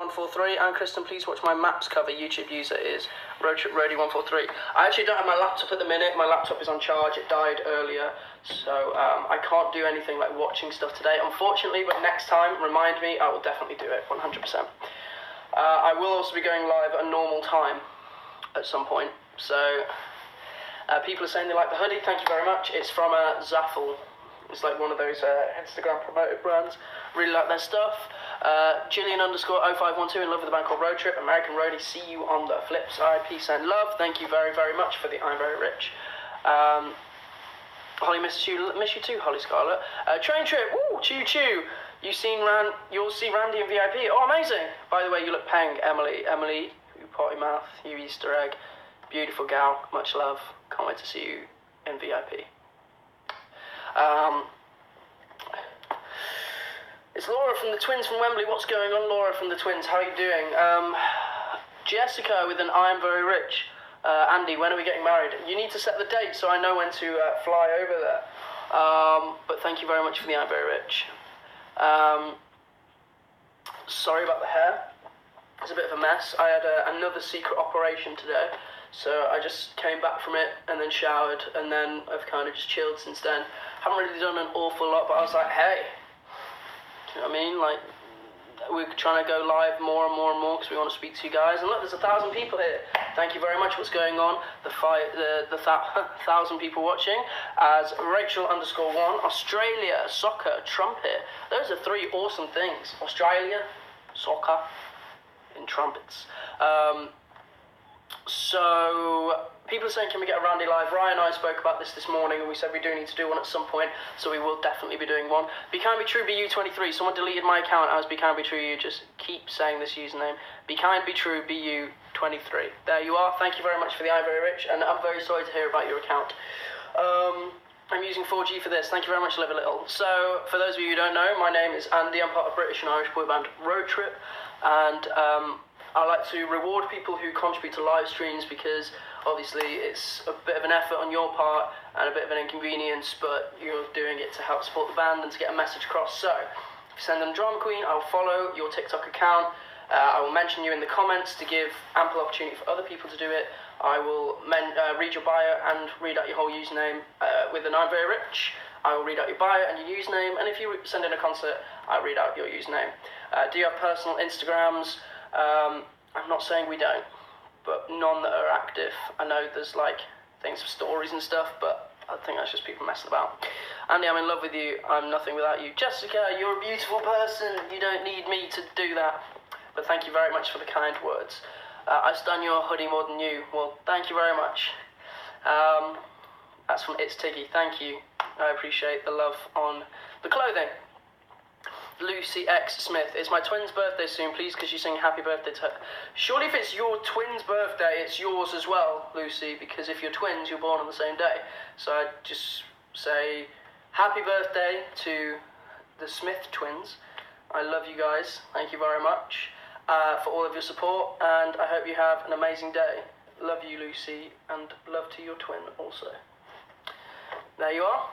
143, and Kristen, please watch my maps cover. YouTube user is Roadtrip143. I actually don't have my laptop at the minute. My laptop is on charge. It died earlier, so I can't do anything like watching stuff today, unfortunately. But next time, remind me. I will definitely do it, 100%. I will also be going live at a normal time at some point. So people are saying they like the hoodie. Thank you very much. It's from Zaffle. It's like one of those Instagram promoted brands. Really like their stuff. Gillian_0512 in love with a band called Road Trip. American Roadie, see you on the flip side. Peace and love. Thank you very, very much for the I'm Very Rich. Holly misses you. Miss you too, Holly Scarlett. Train trip. Woo, choo choo. You'll see Randy in VIP. Oh, amazing. By the way, you look peng, Emily. Emily, you potty mouth, you Easter egg. Beautiful gal. Much love. Can't wait to see you in VIP. It's Laura from the Twins from Wembley. What's going on, Laura from the Twins? How are you doing? Jessica with an I am very rich. Andy, when are we getting married? You need to set the date so I know when to fly over there. But thank you very much for the I am very rich. Sorry about the hair. It's a bit of a mess. I had another secret operation today. So I just came back from it and then showered and then I've kind of just chilled since then. Haven't really done an awful lot, but I was like, hey, do you know what I mean? Like, we're trying to go live more and more and more because we want to speak to you guys. And look, there's 1,000 people here. Thank you very much. What's going on? The 1,000 people watching. As Rachel_1, Australia, soccer, trumpet. Those are 3 awesome things. Australia, soccer, and trumpets. So people are saying, can we get a Randy live? Ryan and I spoke about this morning, and we said we do need to do one at some point, so we will definitely be doing one. Be Kind Be True BU23. Someone deleted my account as Be Kind Be True. You just keep saying this username. Be Kind Be True BU23. There you are. Thank you very much for the I'm Very Rich, and I'm very sorry to hear about your account. I'm using 4G for this. Thank you very much, Live a Little. So, for those of you who don't know, my name is Andy. I'm part of British and Irish boy band Road Trip, and I like to reward people who contribute to live streams because obviously it's a bit of an effort on your part and a bit of an inconvenience, but you're doing it to help support the band and to get a message across. So, if you send them Drama Queen, I'll follow your TikTok account. I will mention you in the comments to give ample opportunity for other people to do it. I will read your bio and read out your whole username with an I'm Very Rich. I will read out your bio and your username, and if you send in a concert, I'll read out your username. Do you have personal Instagrams? I'm not saying we don't, but none that are active. I know there's like things for stories and stuff, but I think that's just people messing about. Andy, I'm in love with you. I'm nothing without you. Jessica, you're a beautiful person. You don't need me to do that. But thank you very much for the kind words. I stan your hoodie more than you. Well, thank you very much. That's from It's Tiggy. Thank you. I appreciate the love on the clothing. Lucy X Smith, it's my twin's birthday soon, please could you sing happy birthday to her? Surely if it's your twin's birthday, it's yours as well, Lucy, because if you're twins, you're born on the same day. So I'd just say happy birthday to the Smith twins. I love you guys, thank you very much for all of your support, and I hope you have an amazing day. Love you, Lucy, and love to your twin also. There you are.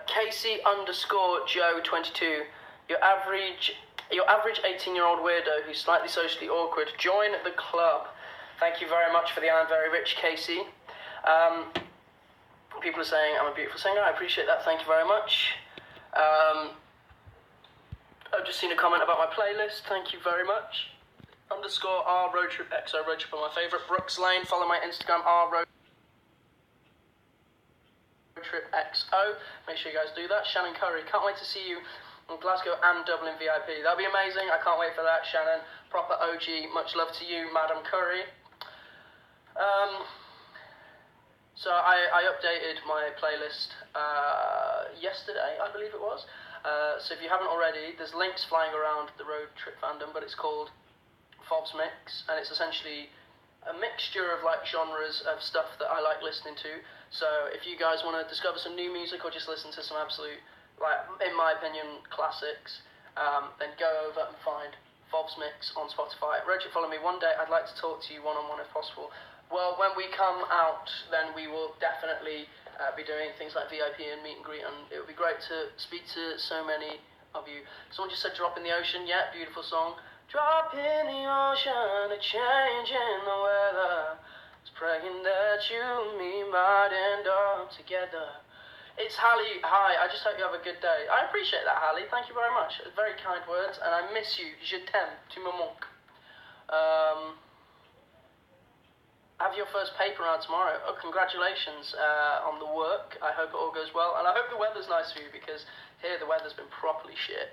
Casey_Joe22. Your average 18-year-old weirdo who's slightly socially awkward, join the club. Thank you very much for the I'm Very Rich, Casey. People are saying I'm a beautiful singer. I appreciate that. Thank you very much. I've just seen a comment about my playlist. Thank you very much. _R Road Trip XO. Road Trip are my favourite. Brooks Lane. Follow my Instagram R Road Trip XO. Make sure you guys do that. Shannon Curry. Can't wait to see you in Glasgow and Dublin VIP. That'll be amazing. I can't wait for that, Shannon. Proper OG. Much love to you, Madam Curry. So I updated my playlist yesterday, I believe it was. So if you haven't already, there's links flying around the Road Trip fandom, but it's called Fob's Mix, and it's essentially a mixture of like genres of stuff that I like listening to. So if you guys want to discover some new music or just listen to some absolute, like, in my opinion, classics, then go over and find Fob's Mix on Spotify. Road Trip, follow me. One day I'd like to talk to you one-on-one if possible. Well, when we come out, then we will definitely be doing things like VIP and meet and greet, and it would be great to speak to so many of you. Someone just said Drop in the Ocean. Yeah, beautiful song. drop in the ocean, a change in the weather. I was praying that you and me might end up together. It's Hallie. Hi, I just hope you have a good day. I appreciate that, Hallie. Thank you very much. Very kind words, and I miss you. Je t'aime. Tu me manques. Have your first paper out tomorrow. Oh, congratulations on the work. I hope it all goes well, and I hope the weather's nice for you, because here the weather's been properly shit.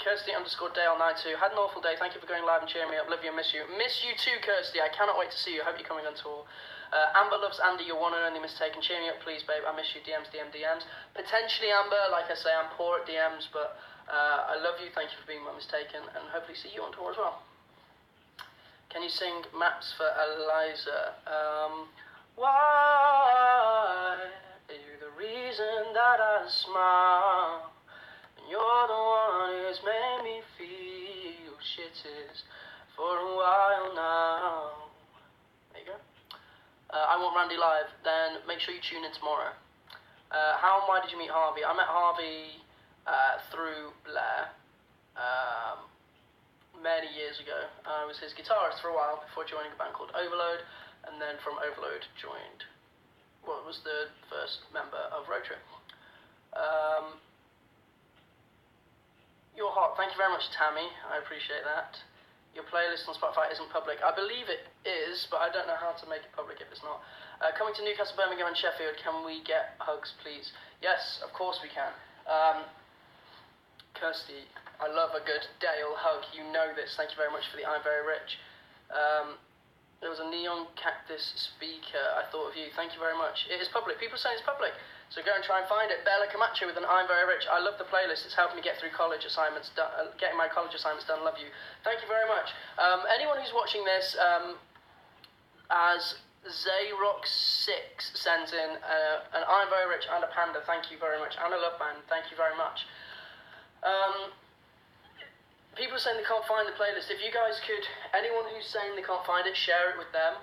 Kirsty_Dale92, had an awful day. Thank you for going live and cheering me up. Love you and miss you. Miss you too, Kirsty. I cannot wait to see you. Hope you're coming on tour. Amber loves Andy, your one and only mistaken. Cheer me up, please, babe. I miss you. DMs. Potentially, Amber. Like I say, I'm poor at DMs, but I love you. Thank you for being my mistaken, and hopefully see you on tour as well. Can you sing Maps for Eliza? Why are you the reason that I smile? And you're the one who's made me feel shitties for a while now. There you go. I want Randy live. Then make sure you tune in tomorrow. How and why did you meet Harvey? I met Harvey through Blair. Many years ago. I was his guitarist for a while before joining a band called Overload, and then from Overload joined what was the first member of Road Trip. You're hot. Thank you very much, Tammy. I appreciate that. Your playlist on Spotify isn't public. I believe it is, but I don't know how to make it public if it's not. Coming to Newcastle, Birmingham and Sheffield, can we get hugs, please? Yes, of course we can. Kirsty, I love a good Dale hug. You know this. Thank you very much for the I'm Very Rich. There was a neon cactus speaker. I thought of you. Thank you very much. It is public. People say it's public. So go and try and find it. Bella Camacho with an I'm Very Rich. I love the playlist. It's helped me get through college assignments. Getting my college assignments done. Love you. Thank you very much. Anyone who's watching this, as Zayrock6 sends in an I'm Very Rich and a panda. Thank you very much. And a love band. Thank you very much. People are saying they can't find the playlist. If you guys could, anyone who's saying they can't find it, share it with them.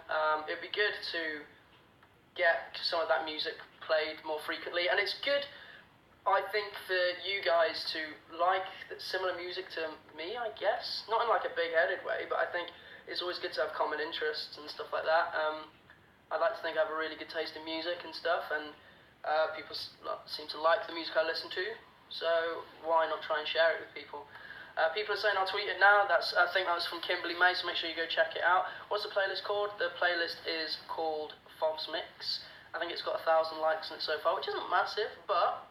It'd be good to get some of that music played more frequently. And it's good, I think, for you guys to like similar music to me, I guess. Not in like a big-headed way, but I think it's always good to have common interests and stuff like that. I like to think I have a really good taste in music and stuff, and people seem to like the music I listen to. So why not try and share it with people? People are saying I'll tweet it now. I think that was from Kimberly May, so make sure you go check it out. What's the playlist called? The playlist is called False Mix. I think it's got 1,000 likes on it so far, which isn't massive, but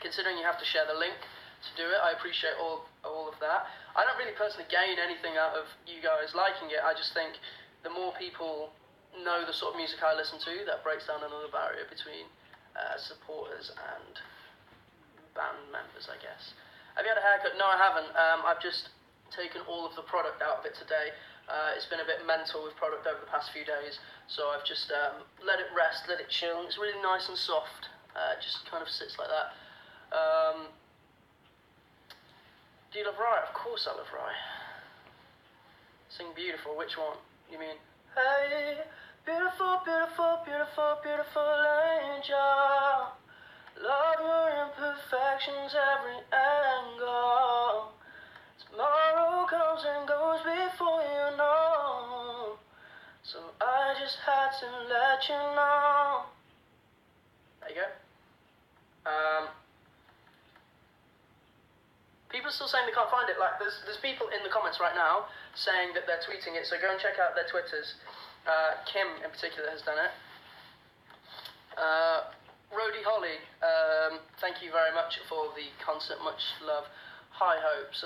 considering you have to share the link to do it, I appreciate all of that. I don't really personally gain anything out of you guys liking it. I just think the more people know the sort of music I listen to, that breaks down another barrier between supporters and band members, I guess. Have you had a haircut? No, I haven't. I've just taken all of the product out of it today. It's been a bit mental with product over the past few days, so I've just let it rest, let it chill, and it's really nice and soft. It just kind of sits like that. Do you love Rye? Of course I love Rye. Sing Beautiful, which one? You mean? Hey, beautiful, beautiful, beautiful, beautiful angel. Love your imperfections, every angle. Tomorrow comes and goes before you know. So I just had to let you know. There you go. People are still saying they can't find it. Like there's people in the comments right now saying that they're tweeting it. So go and check out their Twitters. Kim in particular has done it. Rhodey Holly, thank you very much for the concert. Much love. High hopes.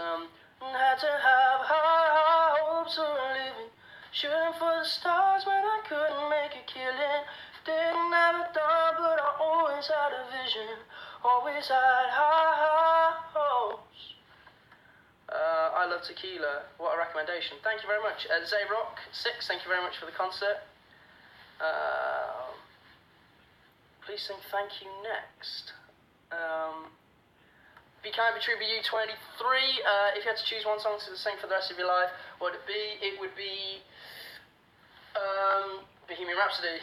Had to have high hopes for a living. Shooting for the stars when I couldn't make a killing. Didn't have a thought, but I always had a vision. Always had high hopes. I love tequila. What a recommendation. Thank you very much. Zayrock6, thank you very much for the concert. Please sing Thank You next. Be Kind, Be True, Be You 23. If you had to choose one song to sing for the rest of your life, what would it be? It would be Bohemian Rhapsody.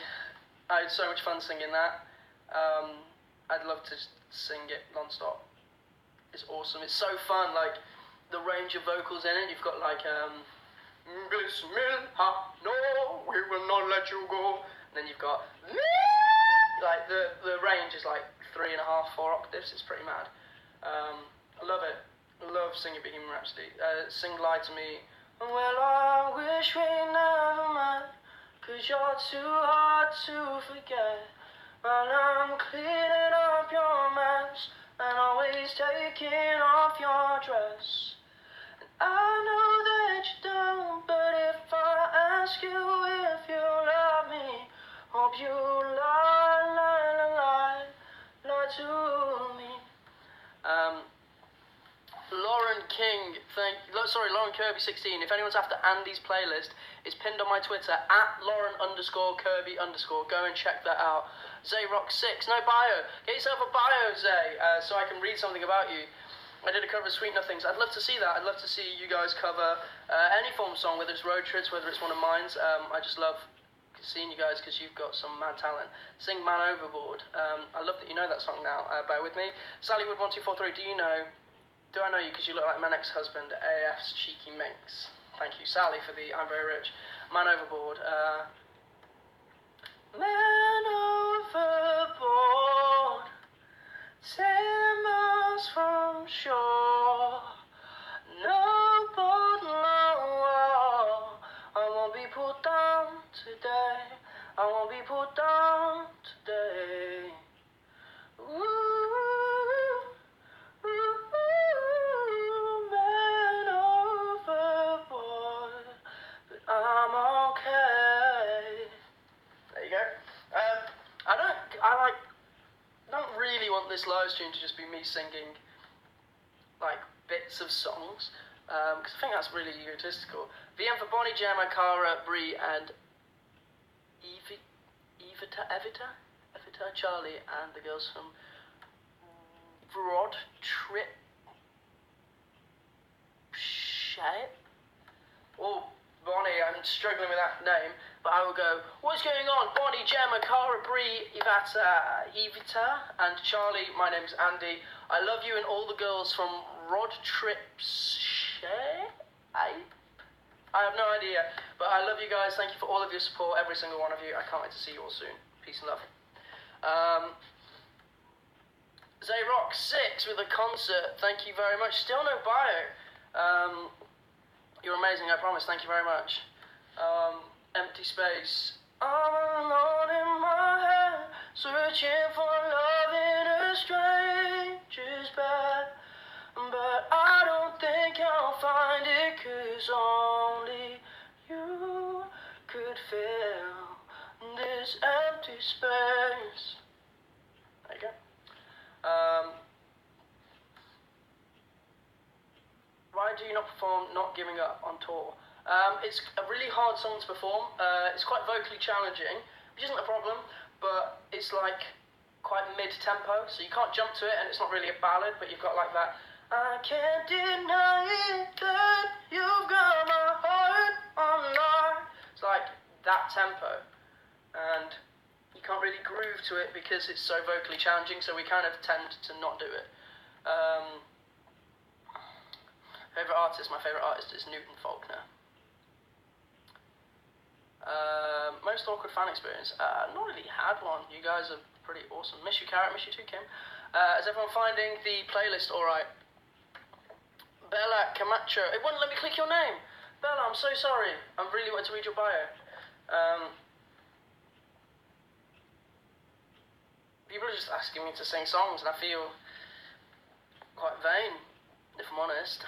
I had so much fun singing that. I'd love to sing it non-stop. It's awesome. It's so fun. Like, the range of vocals in it. You've got like Bismillah, no, we will not let you go. And then you've got like the range is like 3.5, 4 octaves. It's pretty mad. I love it. I love singing Bohemian Rhapsody. Sing Lie to Me. Well, I wish we never met, 'cause you're too hard to forget. And I'm cleaning up your mess, and always taking off your dress. And I know that you don't, but if I ask you if you love me, hope you lie, lie, lie, lie, lie to me. Lauren King, Lauren Kirby 16. If anyone's after Andy's playlist, it's pinned on my Twitter at Lauren_Kirby_. Go and check that out. Zayrock6, no bio. Get yourself a bio, Zay, so I can read something about you. I did a cover of Sweet Nothings. I'd love to see that. I'd love to see you guys cover any form of song, whether it's Road Trips, whether it's one of mine. I just love seeing you guys because you've got some mad talent. Sing Man Overboard. I love that you know that song now. Bear with me. Sallywood1243, do I know you because you look like my ex-husband, AF's Cheeky Minx? Thank you, Sally, for the I'm Very Rich. Man Overboard. Man overboard, 10 miles from shore, no boat low. I won't be put down today. I won't be put down today. Man overboard, but I'm okay. There you go. I don't really want this live stream to just be me singing like bits of songs, because I think that's really egotistical. VM for Bonnie, Gemma, Cara, Bree, and Evita, Charlie, and the girls from Broad Trip Shape. Oh, Bonnie, I'm struggling with that name, but I will go, what's going on? Bonnie, Gemma, Cara, Bree, Evita, and Charlie, my name's Andy. I love you and all the girls from Road Trips Shape? I have no idea, but I love you guys. Thank you for all of your support, every single one of you. I can't wait to see you all soon. Peace and love. Zayrock6 with a concert. Thank you very much. Still no bio. You're amazing, I promise. Thank you very much. Empty Space. I'm alone in my head, searching for love in a stranger's bed. But I don't think I'll find it, 'cause only you could fill this empty space. There you go. Why do you not perform Not Giving Up on tour? It's a really hard song to perform. It's quite vocally challenging, which isn't a problem, but it's like quite mid-tempo, so you can't jump to it, and it's not really a ballad, but you've got like that, I can't deny it that you've got my heart on lock. It's like that tempo, and you can't really groove to it because it's so vocally challenging, so we kind of tend to not do it. Favourite artist? My favourite artist is Newton Faulkner. Most awkward fan experience? Not really had one. You guys are pretty awesome. Miss you, Carrot. Miss you too, Kim. Is everyone finding the playlist alright? Bella Camacho. It wouldn't let me click your name. Bella, I'm so sorry. I really wanted to read your bio. People are just asking me to sing songs, and I feel quite vain, if I'm honest.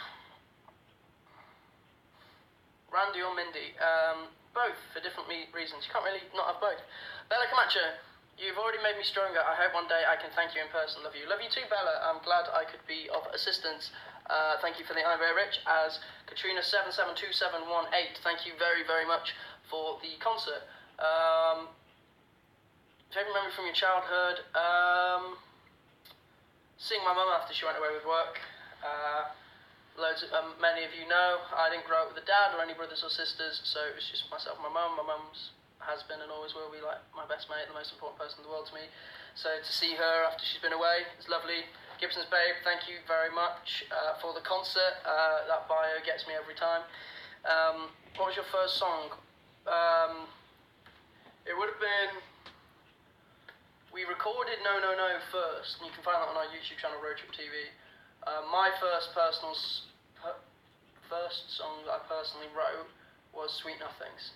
Randy or Mindy? Both, for different reasons. You can't really not have both. Bella Camacho, you've already made me stronger. I hope one day I can thank you in person. Love you. Love you too, Bella. I'm glad I could be of assistance. Thank you for the I'm Very Rich. As Katrina772718, thank you very, very much for the concert. Favorite memory from your childhood? Seeing my mum after she went away with work. Many of you know, I didn't grow up with a dad or any brothers or sisters, so it was just myself and my mum. My mum's has been and always will be like my best mate, the most important person in the world to me. So to see her after she's been away is lovely. Gibson's Babe, thank you very much for the concert. That bio gets me every time. What was your first song? It would have been... We recorded No No No first, and you can find that on our YouTube channel, Road Trip TV. My first song that I personally wrote was Sweet Nothings.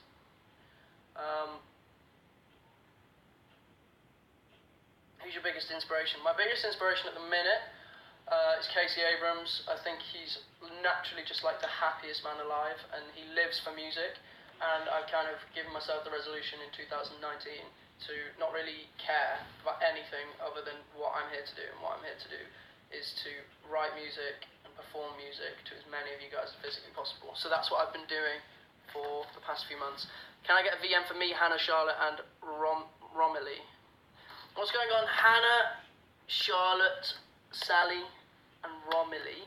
Who's your biggest inspiration? My biggest inspiration at the minute is Casey Abrams. I think he's naturally just like the happiest man alive, and he lives for music. And I've kind of given myself the resolution in 2019 to not really care about anything other than what I'm here to do. And what I'm here to do is to write music and perform music to as many of you guys as physically possible. So that's what I've been doing for the past few months. Can I get a VM for me, Hannah, Charlotte, and Romilly? What's going on, Hannah, Charlotte, Sally, and Romilly?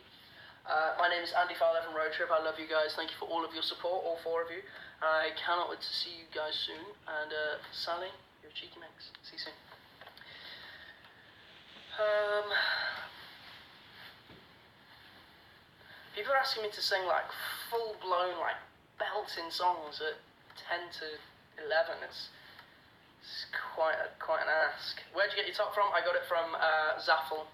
My name is Andy Fowler from Road Trip. I love you guys. Thank you for all of your support, all 4 of you. I cannot wait to see you guys soon. And Sally, you're a cheeky mix. See you soon. People are asking me to sing like full-blown, like belting songs at 10 to 11. It's quite an ask. Where'd you get your top from? I got it from Zaful.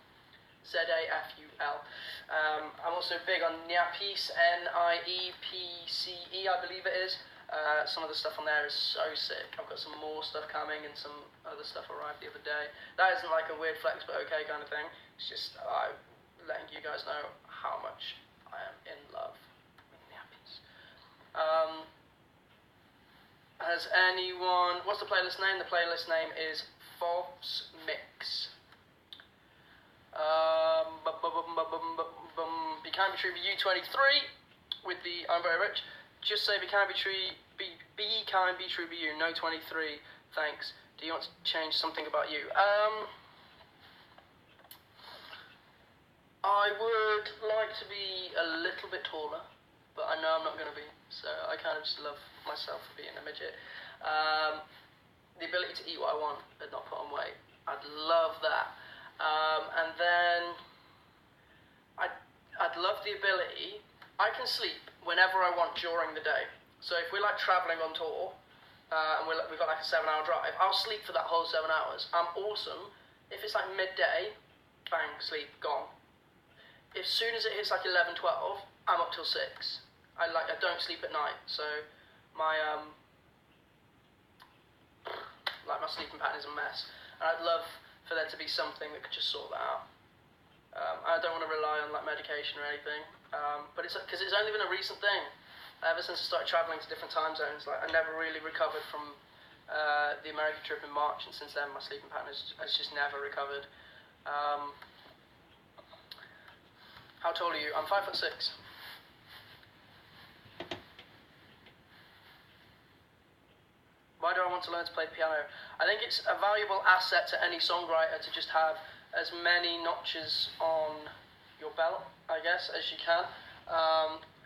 Z-A-F-U-L. I'm also big on Niepce, Niepce, I believe it is. Some of the stuff on there is so sick. I've got some more stuff coming and some other stuff arrived the other day. That isn't like a weird flex but okay kind of thing. It's just letting you guys know how much I am in love with Niepce. Has anyone... What's the playlist name? The playlist name is False Mix. Be Kind Be True Be You 23 with the I'm Very Rich. Just say Be Kind Be True Be Kind Be True Be You. No 23. Thanks. Do you want to change something about you? I would like to be a little bit taller, but I know I'm not going to be. So I kind of just love myself for being a midget. The ability to eat what I want and not put on weight. I'd love that. And then I'd love the ability, I can sleep whenever I want during the day. So if we're like traveling on tour, and we've got like a 7-hour drive, I'll sleep for that whole 7 hours. I'm awesome. If it's like midday, bang, sleep, gone. As soon as it hits like 11, 12, I'm up till 6. I don't sleep at night, so my my sleeping pattern is a mess. And I'd love for there to be something that could just sort that out. I don't want to rely on like medication or anything, but it's because it's only been a recent thing. Ever since I started traveling to different time zones, like I never really recovered from the American trip in March, and since then my sleeping pattern has just never recovered. How tall are you? I'm 5'6". Why do I want to learn to play piano? I think it's a valuable asset to any songwriter to just have as many notches on your belt, I guess, as you can.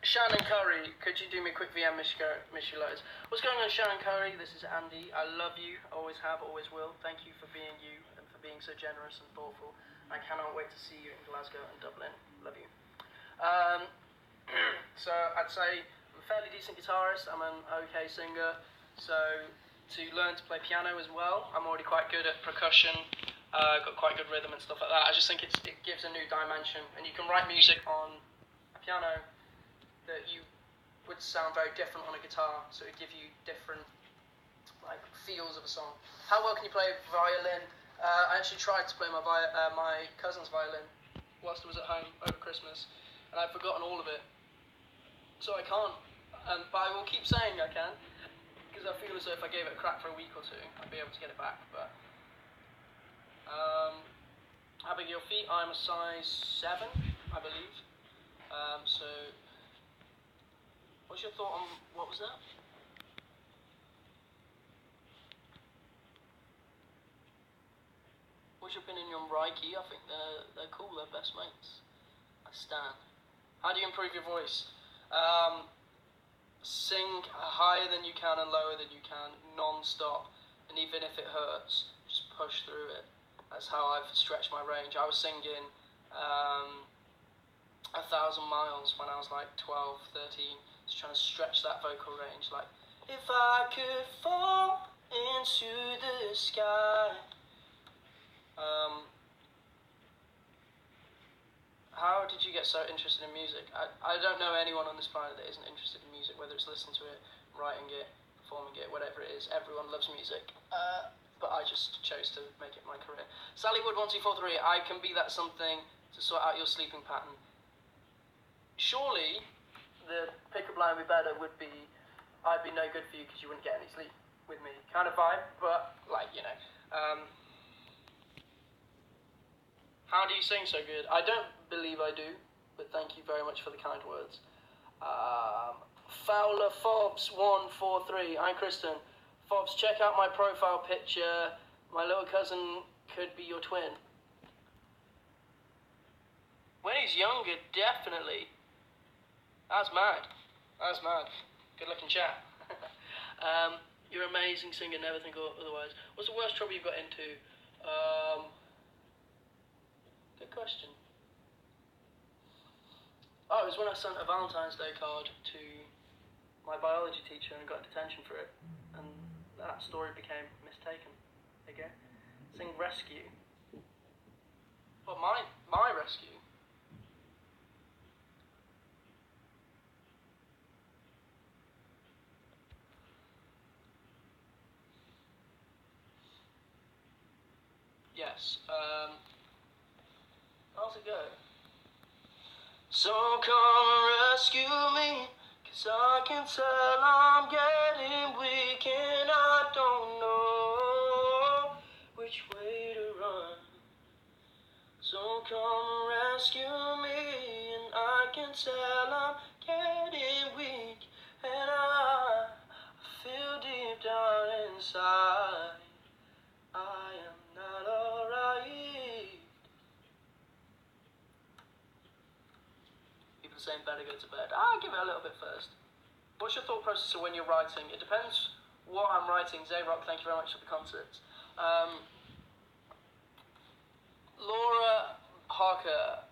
Shannon Curry, could you do me a quick VM, miss you loads? What's going on, Shannon Curry? This is Andy. I love you, always have, always will. Thank you for being you and for being so generous and thoughtful. I cannot wait to see you in Glasgow and Dublin. Love you. So I'd say I'm a fairly decent guitarist. I'm an okay singer. So to learn to play piano as well, I'm already quite good at percussion. Got quite good rhythm and stuff like that. I just think it gives a new dimension, and you can write music on a piano that you would sound very different on a guitar, so it would give you different like feels of a song. How well can you play violin? I actually tried to play my cousin's violin whilst I was at home over Christmas, and I've forgotten all of it, so I can't. But I will keep saying I can, because I feel as though if I gave it a crack for a week or two, I'd be able to get it back. But how big are your feet? I'm a size 7, I believe. So what's your thought on, what was that? What's your opinion on Reiki? I think they're cool, they're best mates. I stand. How do you improve your voice? Sing higher than you can and lower than you can, non-stop. And even if it hurts, just push through it. That's how I've stretched my range. I was singing 1,000 Miles when I was like 12, 13, just trying to stretch that vocal range, like, if I could fall into the sky. How did you get so interested in music? I don't know anyone on this planet that isn't interested in music, whether it's listening to it, writing it, performing it, whatever it is. Everyone loves music. But I just chose to make it my career. Sallywood1243, I can be that something to sort out your sleeping pattern. Surely, the pickup line would be better would be, I'd be no good for you because you wouldn't get any sleep with me. Kind of vibe, but, like, you know. How do you sing so good? I don't believe I do, but thank you very much for the kind words. Fowler Fobbs 143. I'm Kristen. Fobbs, check out my profile picture. My little cousin could be your twin. When he's younger, definitely. That's mad. That's mad. Good looking chap. You're an amazing singer, never think otherwise. What's the worst trouble you've got into? Good question. Oh, it was when I sent a Valentine's Day card to my biology teacher and got detention for it. And that story became mistaken. There you go. Sing Rescue. Well, my rescue. Yes. How's it go? So come rescue me, 'cause I can tell I'm getting weak and I don't know which way to run. So come rescue me, and I can tell I'm getting weak and I feel deep down inside I am not alright. People are saying better go to bed. I'll give it a little bit first. What's your thought process when you're writing? It depends what I'm writing. Zayrock, thank you very much for the concerts. Laura Harker,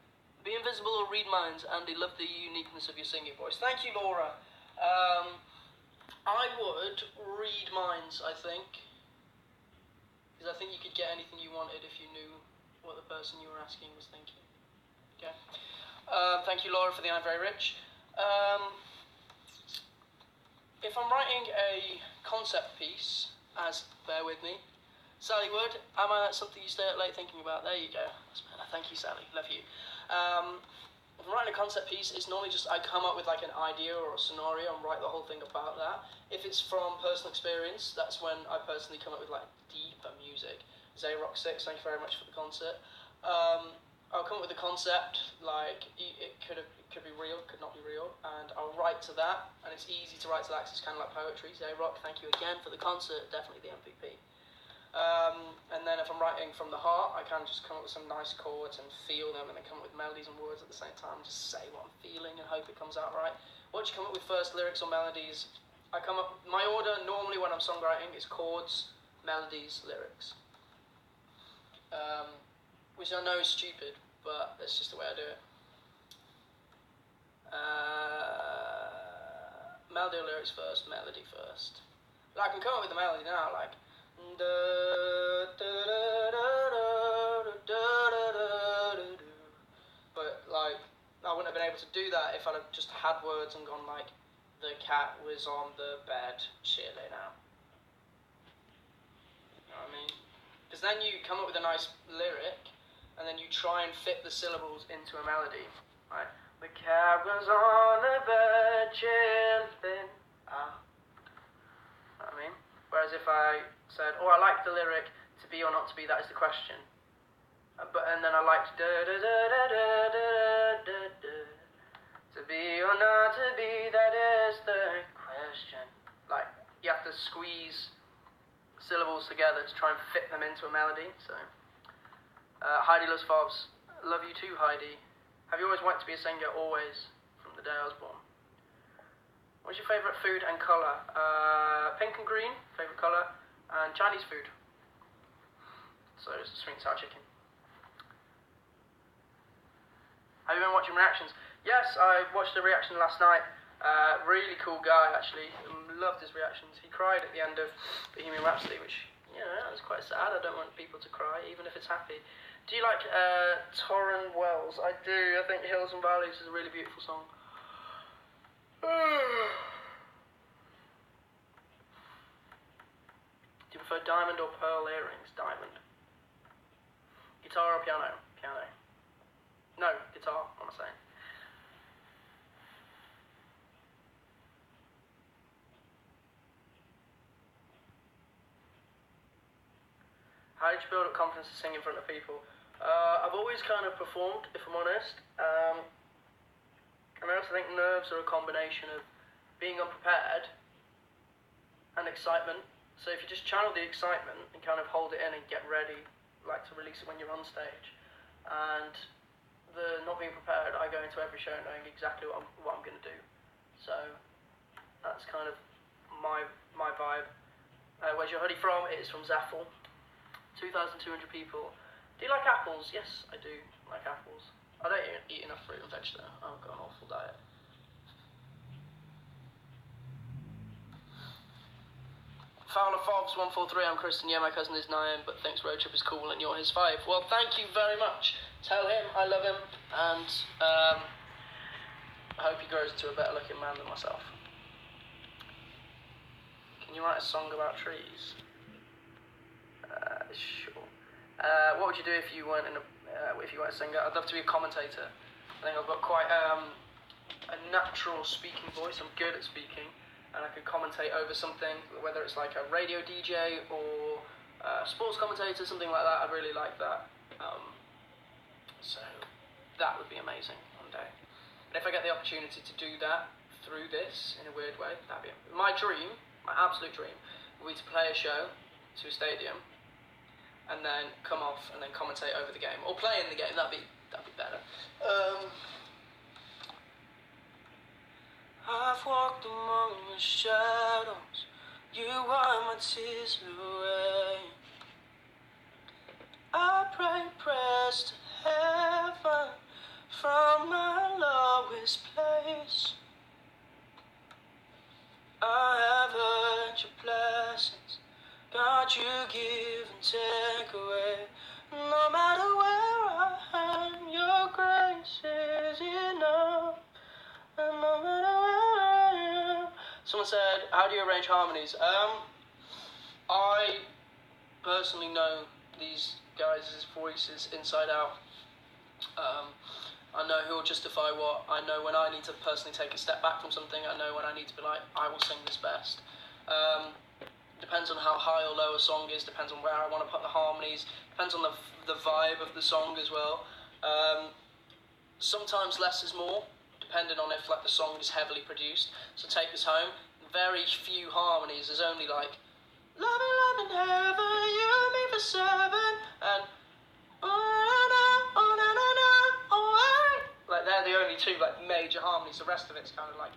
be invisible or read minds. Andy, love the uniqueness of your singing voice. Thank you, Laura. I would read minds, I think. Because I think you could get anything you wanted if you knew what the person you were asking was thinking. Okay. Thank you, Laura, for the I'm very rich. If I'm writing a concept piece, bear with me, Sally Wood, am I that something you stay up late thinking about? There you go. Thank you, Sally. Love you. If I'm writing a concept piece, it's normally just I come up with like an idea or a scenario and write the whole thing about that. If it's from personal experience, that's when I personally come up with like deeper music. Zayrock6, thank you very much for the concert. I'll come up with a concept, like it could be real, could not be real, and I'll write to that, and it's easy to write to that because it's kind of like poetry. Zayrock, thank you again for the concert, definitely the MVP. And then if I'm writing from the heart, I can just come up with some nice chords and feel them, and then come up with melodies and words at the same time, just say what I'm feeling and hope it comes out right. What do you come up with first, lyrics or melodies? My order normally when I'm songwriting is chords, melodies, lyrics. Which I know is stupid, but that's just the way I do it. Melody or lyrics first, melody first. But I can come up with the melody now, like but like I wouldn't have been able to do that if I'd have just had words and gone like the cat was on the bed chilling out. You know what I mean? Because then you come up with a nice lyric and then you try and fit the syllables into a melody, right? The cat was on the bed chilling out. You know what I mean? Whereas if I said, oh, I like the lyric, to be or not to be, that is the question. And then I liked da da da da da da da da. To be or not to be, that is the question. Like, you have to squeeze syllables together to try and fit them into a melody. So, Heidi loves Fobbs. Love you too, Heidi. Have you always wanted to be a singer? Always, from the day I was born. What's your favourite food and colour? Pink and green, favourite colour, and Chinese food. So it's sweet and sour chicken. Have you been watching reactions? Yes, I watched a reaction last night. Really cool guy, actually. Loved his reactions. He cried at the end of Bohemian Rhapsody, which, you know, that was quite sad. I don't want people to cry, even if it's happy. Do you like Torrin Wells? I do. I think Hills and Valleys is a really beautiful song. Do you prefer diamond or pearl earrings? Diamond. Guitar or piano? Piano. No, guitar, I'm saying. How did you build up confidence to sing in front of people? I've always kind of performed, if I'm honest. And I also think nerves are a combination of being unprepared and excitement. So if you just channel the excitement and kind of hold it in and get ready, like to release it when you're on stage, and the not being prepared, I go into every show knowing exactly what I'm going to do. So that's kind of my vibe. Where's your hoodie from? It is from Zaffle. 2,200 people. Do you like apples? Yes, I do like apples. I don't eat enough fruit and veg though. I've got an awful diet. Fowler Fobbs 143. I'm Kristen. Yeah, my cousin is Naim, but thinks road trip is cool and you're his 5. Well, thank you very much. Tell him I love him, and I hope he grows into a better looking man than myself. Can you write a song about trees? Sure. What would you do if you weren't a singer? I'd love to be a commentator. I think I've got quite a natural speaking voice. I'm good at speaking, and I could commentate over something, whether it's like a radio DJ or a sports commentator, something like that. I'd really like that. So that would be amazing one day. And if I get the opportunity to do that through this in a weird way, that'd be my dream. My absolute dream would be to play a show to a stadium, and then come off and then commentate over the game, or play in the game. That'd be better. I've walked among the shadows. You wipe my tears away. I pray prayers to heaven from my lowest place. I have heard your blessings. God, you give and take away. No matter where I am, your grace is enough. And no matter where I am. Someone said, how do you arrange harmonies? I personally know these guys' voices inside out. I know who will justify what. I know when I need to personally take a step back from something. I know when I need to be like, I will sing this best. Depends on how high or low a song is, depends on where I want to put the harmonies, depends on the vibe of the song as well. Sometimes less is more, depending on if like the song is heavily produced. So Take Us Home, very few harmonies. There's only like love in heaven, you and me for 7, and oh na na, oh na na na, oh I. Like they're the only two like major harmonies. The rest of it's kind of like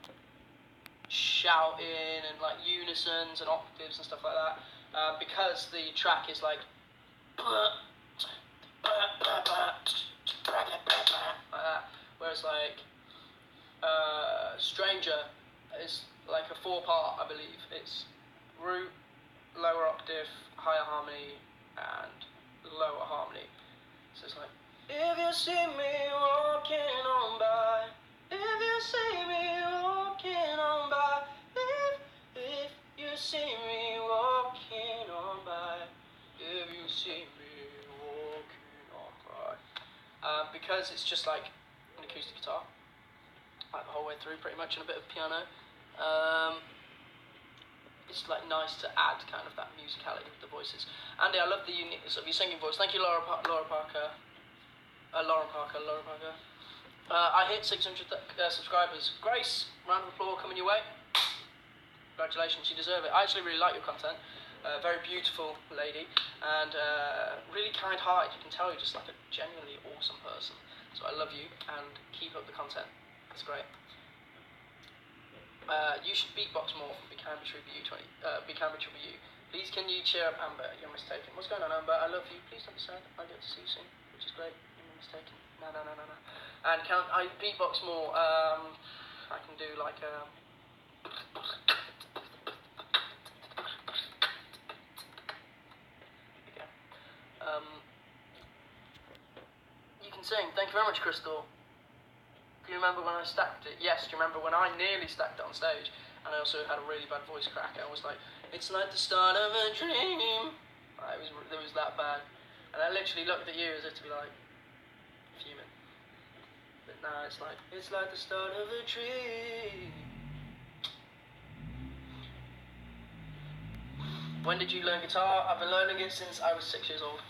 shouting and like unisons and octaves and stuff like that, because the track is like that, whereas like Stranger is like a 4-part, I believe. It's root, lower octave, higher harmony, and lower harmony. So it's like, if you see me walking on by, if you see me walking on by, if you see me walking on by, if you see me walking on by. Because it's just like an acoustic guitar, like the whole way through pretty much, and a bit of piano. It's like nice to add kind of that musicality with the voices. Andy, I love the uniqueness of your singing voice. Thank you, Lauren Parker. I hit 600 subscribers. Grace, round of applause coming your way. Congratulations, you deserve it. I actually really like your content. Very beautiful lady, and really kind-hearted. You can tell you're just like a genuinely awesome person. So I love you, and keep up the content. It's great. You should beatbox more from Becambridge Trooper U. Please can you cheer up Amber? You're mistaken. What's going on, Amber? I love you. Please don't be sad. I'll get to see you soon, which is great. Your mum's mistaken. No. And can I beatbox more? I can do like a. Okay. You can sing. Thank you very much, Crystal. Do you remember when I stacked it? Yes. Do you remember when I nearly stacked it on stage? And I also had a really bad voice crack. I was like, it's like the start of a dream. It was that bad. And I literally looked at you as if to be like, fuming. But now it's like the start of a dream. When did you learn guitar? I've been learning it since I was 6 years old.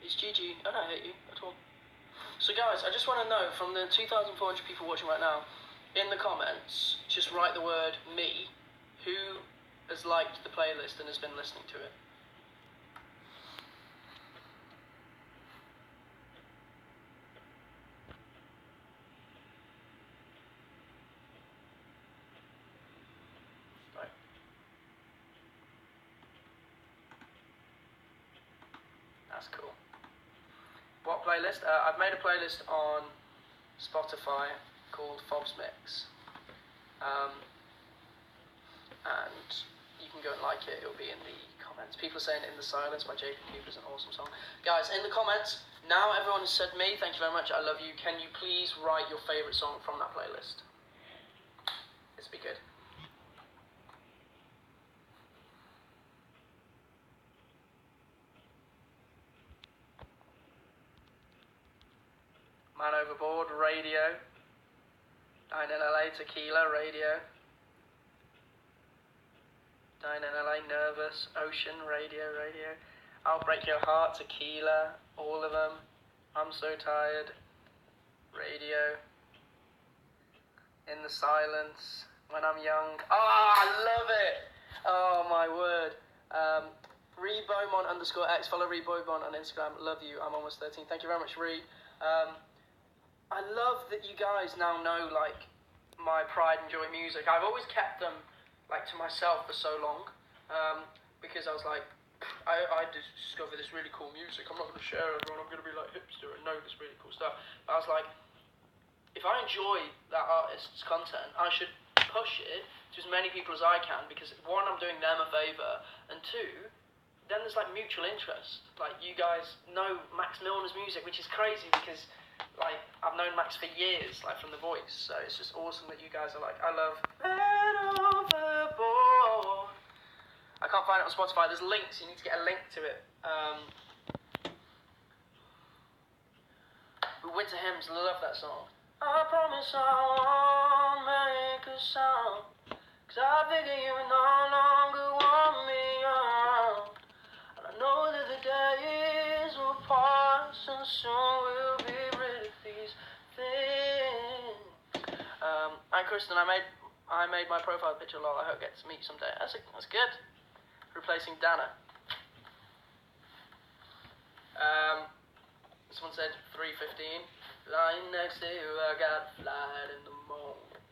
It's GG. I don't hate you at all. So guys, I just want to know, from the 2,400 people watching right now, in the comments, just write the word me, who has liked the playlist and has been listening to it. Right. That's cool. What playlist? I've made a playlist on Spotify called Fob's Mix. And you can go and like it. It'll be in the comments. People are saying In the Silence by Jacob Cooper is an awesome song. Guys, in the comments, now everyone has said me, thank you very much, I love you. Can you please write your favourite song from that playlist? This would be good. Man Overboard, Radio. Dine in LA, Tequila, Radio. Dine in LA, Nervous, Ocean, Radio. I'll Break Your Heart, Tequila, all of them. I'm So Tired, Radio. In the Silence, When I'm Young. I love it! Oh my word. @ReBeaumont_X, follow ReBeaumont on Instagram, love you, I'm almost 13, thank you very much, Re. I love that you guys now know, like, my pride and joy music. I've always kept them, like, to myself for so long, because I was like, I discovered this really cool music, I'm not going to share everyone, I'm going to be like hipster and know this really cool stuff. But I was like, if I enjoy that artist's content, I should push it to as many people as I can, because one, I'm doing them a favour, and two, then there's like mutual interest. Like, you guys know Max Milner's music, which is crazy because, like, I've known Max for years, like, from The Voice, so it's just awesome that you guys are like, I love Man Overboard. I can't find it on Spotify, there's links, you need to get a link to it. Winter Hymns, love that song. I promise I won't make a sound, 'cause I figure you no longer want me around. And I know that the days will pass and soon we'll be rid of these things. And Kristen, I made my profile picture lol. I hope I get to meet you someday. That's good. Replacing Dana. Someone said 3:15. Lying next to you, I got a flight in the morning.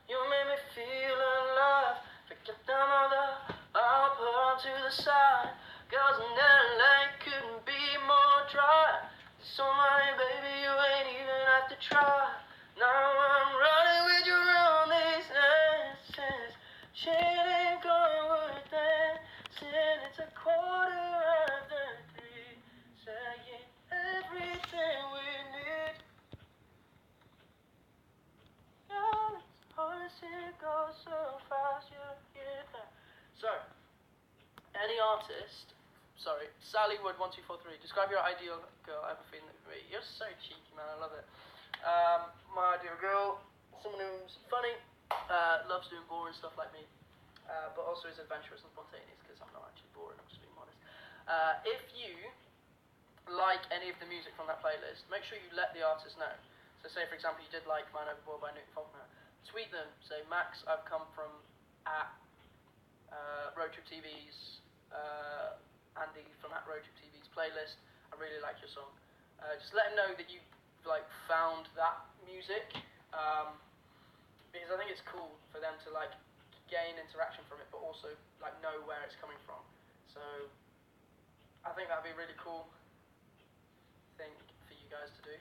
You made me feel alive. Forget them other, I'll put on to the side. Girls in LA couldn't be more dry. So money, baby, you ain't even have to try. Now I'm running with you around these dances. She ain't going with dancing. It's 3:15, saying everything we need. Yeah, it's hard to see it go so fast, So, any artist, sorry, Sally Wood 1243. Describe your ideal girl. I have a feeling that me. You're so cheeky, man. I love it. My ideal girl, someone who's funny, loves doing boring stuff like me, but also is adventurous and spontaneous, because I'm not actually boring. I'm just being modest. If you like any of the music from that playlist, make sure you let the artist know. So say, for example, you did like Man Overboard by Newton Faulkner. Tweet them. Say, Max, I've come from Road Trip TV's, Andy from Road Trip TV's playlist. I really like your song. Just let him know that you like found that music, because I think it's cool for them to like gain interaction from it, but also like know where it's coming from. So I think that'd be a really cool thing for you guys to do.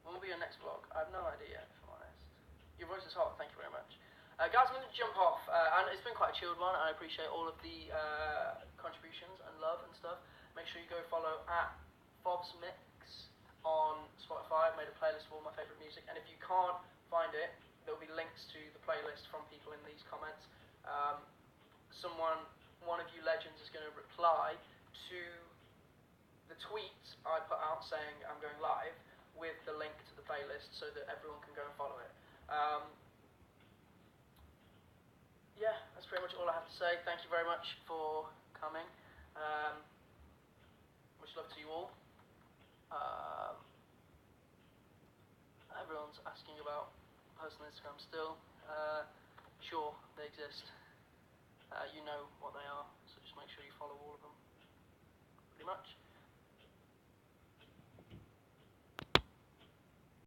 When will be your next vlog? I have no idea, if I'm honest. Your voice is hot, thank you very much. Guys, I'm going to jump off, and it's been quite a chilled one, and I appreciate all of the contributions and love and stuff. Make sure you go follow at Fob's Mix on Spotify. I've made a playlist of all my favourite music, and if you can't find it, there will be links to the playlist from people in these comments. One of you legends is going to reply to the tweet I put out saying I'm going live with the link to the playlist so that everyone can go and follow it. Yeah, that's pretty much all I have to say. Thank you very much for coming. Much love to you all. Everyone's asking about personal Instagram still. Sure, they exist. You know what they are, so just make sure you follow all of them. Pretty much.